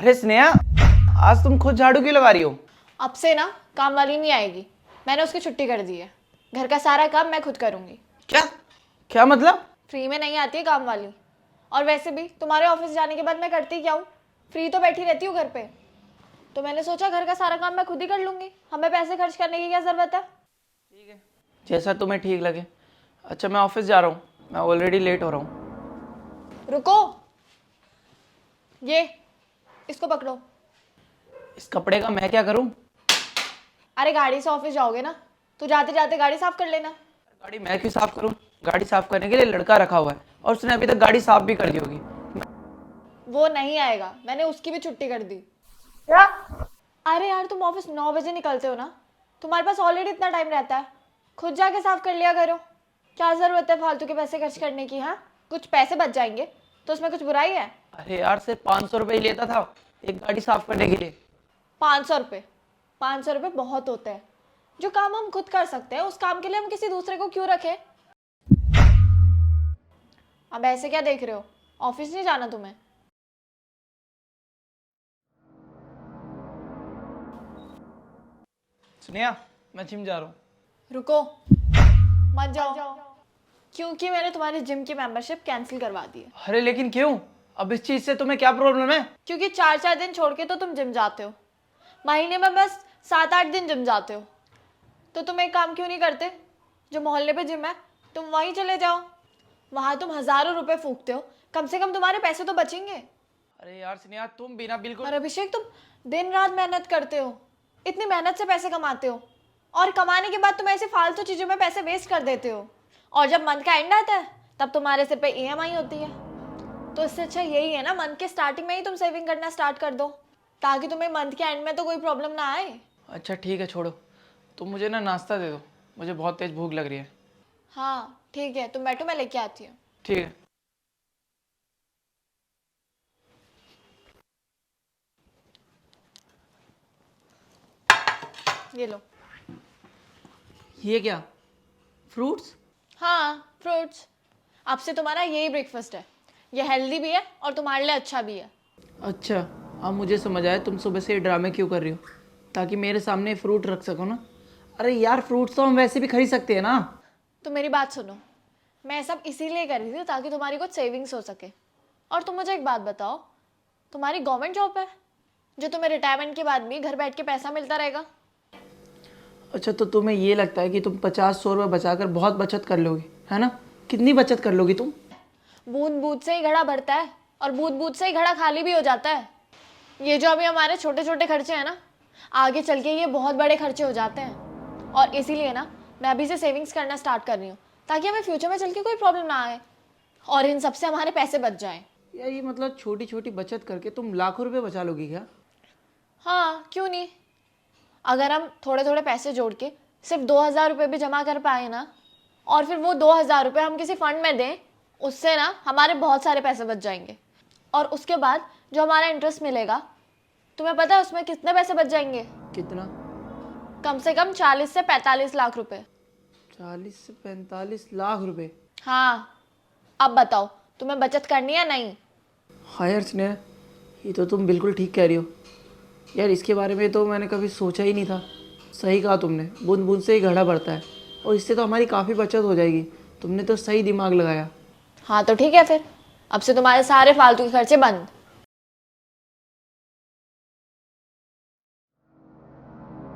अरे स्नेहा, आज तुम खुद झाड़ू क्यों लगा रही हो? अब से ना काम वाली नहीं आएगी। मैंने उसकी छुट्टी कर दी है। घर का सारा काम मैं खुद करूंगी। क्या क्या मतलब? फ्री में नहीं आती है काम वाली। और वैसे भी तुम्हारे ऑफिस जाने के बाद मैं करती क्या हूँ? फ्री तो बैठी रहती हूँ घर पे। तो मैंने सोचा घर का सारा काम मैं खुद ही कर लूंगी। हमें पैसे खर्च करने की क्या ज़रूरत है? ठीक है, जैसा तुम्हें ठीक लगे। अच्छा, मैं ऑफिस जा रहा हूँ, मैं ऑलरेडी लेट हो रहा हूँ। रुको, ये इसको पकड़ो। इस कपड़े का मैं क्या करूँ? अरे गाड़ी से ऑफिस जाओगे ना, तो जाते जाते गाड़ी साफ कर लेना। गाड़ी मैं क्यों साफ करूँ? गाड़ी साफ करने के लिए लड़का रखा हुआ है और उसने अभी तक गाड़ी साफ भी कर दी होगी। वो नहीं आएगा, मैंने उसकी भी छुट्टी कर दी। क्या? अरे यार, तुम ऑफिस 9 बजे निकलते हो ना, तुम्हारे पास ऑलरेडी इतना टाइम रहता है। खुद जाके साफ कर लिया करो। क्या जरूरत है फालतू के पैसे खर्च करने की? हाँ, कुछ पैसे बच जाएंगे तो उसमें कुछ बुराई है? अरे यार, सिर्फ 500 रुपये ही लेता था एक गाड़ी साफ करने के लिए। 500 रुपये? 500 रुपये बहुत होते हैं। जो काम हम खुद कर सकते हैं उस काम के लिए हम किसी दूसरे को क्यों रखें? अब ऐसे क्या देख रहे हो? ऑफिस नहीं जाना तुम्हें? स्नेहा, मैं जिम जा रहा हूँ। रुको, मत जाओ, क्योंकि मैंने तुम्हारी जिम की मेंबरशिप कैंसिल करवा दी है। अरे लेकिन क्यों? अब इस चीज से तुम्हें क्या प्रॉब्लम है? क्योंकि 4-4 दिन छोड़ के तो तुम जिम जाते हो। महीने में बस 7-8 दिन जिम जाते हो। तो तुम एक काम क्यों नहीं करते? जो मोहल्ले पे जिम है, तुम वहीं चले जाओ। वहां तुम हजारों रुपए फूकते हो, कम से कम तुम्हारे पैसे तो बचेंगे। अरे यार स्नेहा, तुम बिना बिल्कुल। और अभिषेक, तुम दिन रात मेहनत करते हो, इतनी मेहनत से पैसे कमाते हो, और कमाने के बाद तुम ऐसे फालतू चीजों में पैसे वेस्ट कर देते हो। और जब मंथ का एंड आता है तब तुम्हारे सिर पे ईएमआई होती है। तो इससे अच्छा यही है ना, मंथ के स्टार्टिंग में ही तुम सेविंग करना स्टार्ट कर दो, ताकि तुम्हें मंथ के एंड में तो कोई प्रॉब्लम ना आए। अच्छा ठीक है, छोड़ो। तुम मुझे ना नाश्ता दे दो, मुझे बहुत तेज भूख लग रही है। हाँ ठीक है, तुम बैठो, मैं लेके आती हूँ। ठीक है। ये लो। ये क्या? फ्रूट्स? हाँ, फ्रूट्स। अब से तुम्हारा यही ब्रेकफास्ट है। ये हेल्दी भी है और तुम्हारे लिए अच्छा भी है। अच्छा, अब मुझे समझ आया तुम सुबह से ये ड्रामे क्यों कर रही हो, ताकि मेरे सामने फ्रूट रख सको ना। अरे यार, फ्रूट्स तो हम वैसे भी खरीद सकते हैं ना। तो मेरी बात सुनो, मैं सब इसीलिए कर रही थी ताकि तुम्हारी कुछ सेविंग्स हो सके। और तुम मुझे एक बात बताओ, तुम्हारी गवर्नमेंट जॉब है जो तुम्हें रिटायरमेंट के बाद भी घर बैठ के पैसा मिलता रहेगा? अच्छा, तो तुम्हें ये लगता है कि तुम 50-100 रुपये बचाकर बहुत बचत कर लोगी, है ना? कितनी बचत कर लोगी तुम? बूंद बूंद से ही घड़ा भरता है और बूंद बूंद से ही घड़ा खाली भी हो जाता है। ये जो अभी हमारे छोटे छोटे खर्चे हैं ना, आगे चल के ये बहुत बड़े खर्चे हो जाते हैं। और इसीलिए ना मैं अभी से सेविंग्स करना स्टार्ट कर रही हूँ, ताकि हमें फ्यूचर में चल के कोई प्रॉब्लम ना आए और इन सब से हमारे पैसे बच जाएं। यार ये मतलब छोटी छोटी बचत करके तुम लाखों रुपए बचा लोगी क्या? हाँ, क्यों नहीं। अगर हम थोड़े थोड़े पैसे जोड़ के सिर्फ 2,000 रुपये भी जमा कर पाए ना, और फिर वो 2,000 रुपये हम किसी फंड में दें, उससे ना हमारे बहुत सारे पैसे बच जाएंगे। और उसके बाद जो हमारा इंटरेस्ट मिलेगा, तुम्हें पता है उसमें कितने पैसे बच जाएंगे? कितना? कम से कम 40 से 45 लाख रुपए। 40 से 45 लाख रुपए? हाँ, अब बताओ तुम्हें बचत करनी है नहीं? हाँ यार स्नेहा, ये तो तुम बिल्कुल ठीक कह रही हो यार। इसके बारे में तो मैंने कभी सोचा ही नहीं था। सही कहा तुमने, बूंद बूंद से ही घड़ा बढ़ता है, और इससे तो हमारी काफ़ी बचत हो जाएगी। तुमने तो सही दिमाग लगाया। हाँ तो ठीक है, फिर अब से तुम्हारे सारे फालतू के खर्चे बंद।